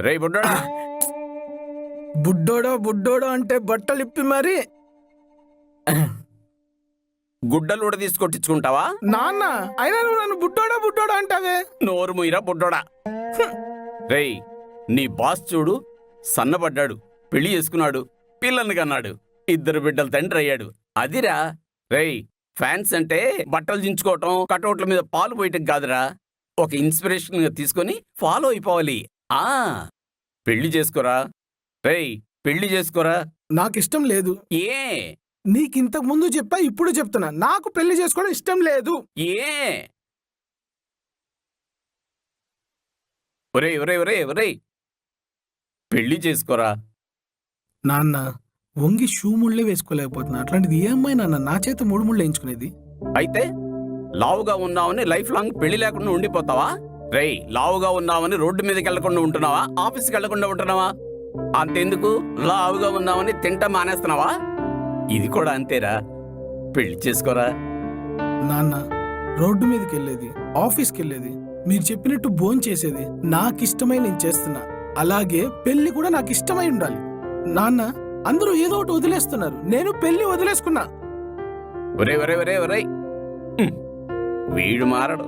రేయ్ బుడ్డోడా, బుడ్డోడో బుడ్డోడో అంటే బట్టలు ఇప్పి మరి గుడ్డలు కూడా తీసుకొట్టించుకుంటావా? నాన్న అయినా నువ్వు నన్ను బుడ్డోడో బుడ్డోడో అంటావే. నోరు ముయిరా బుడ్డోడా. రేయ్, నీ బాస్ చూడు, సన్నబడ్డాడు, పెళ్లి చేసుకున్నాడు, పిల్లని కన్నాడు, 2 బిడ్డల తండ్రి అయ్యాడు. అదిరా. రేయ్, ఫ్యాన్స్ అంటే బట్టలు దించుకోవటం, కటౌట్ల మీద పాలు పోయటం కాదురా. ఒక ఇన్స్పిరేషన్ గా తీసుకొని ఫాలో అయిపోవాలి. ఆ పెళ్లి చేసుకోరా. రేయ్, పెళ్లి చేసుకోరా. నాకిష్టం లేదు. ఏ నీకింతకు ముందు చెప్పా, ఇప్పుడు చెప్తున్నా, నాకు పెళ్లి చేసుకోవడం ఇష్టం లేదు. ఏ ఒరే ఒరే ఒరే ఒరే పెళ్లి చేసుకోరా. నాన్న వంగి షూ ముళ్ళే వేసుకోలేకపోతున్నా, అట్లాంటిది ఏ అమ్మాయి నాన్న నా చేత 3 ముళ్ళు వేయించుకునేది? అయితే లావుగా ఉన్నావని లైఫ్ లాంగ్ పెళ్లి లేకుండా ఉండిపోతావా? రేయ్, లావుగా ఉన్నావని రోడ్డు మీదకి వెళ్లకుండా ఉంటున్నావా? ఆఫీస్కి వెళ్లకుండా ఉంటున్నావా? అంతెందుకు, లావుగా ఉన్నావని తింటా మానేస్తున్నావా? ఇది కూడా అంతేరా. పెళ్లి చేసుకోరా. నాన్న రోడ్డు మీదకి వెళ్ళేది, ఆఫీస్కి వెళ్ళేది, మీరు చెప్పినట్టు భోజనం చేసేది నాకిష్టమై నేను చేస్తున్నా. అలాగే పెళ్లి కూడా నాకు ఇష్టమై ఉండాలి. నాన్న అందరూ ఏదో ఒకటి వదిలేస్తున్నారు, నేను పెళ్లి వదిలేసుకున్నా. ఒరే ఒరే ఒరే ఒరే వీడు మారడు.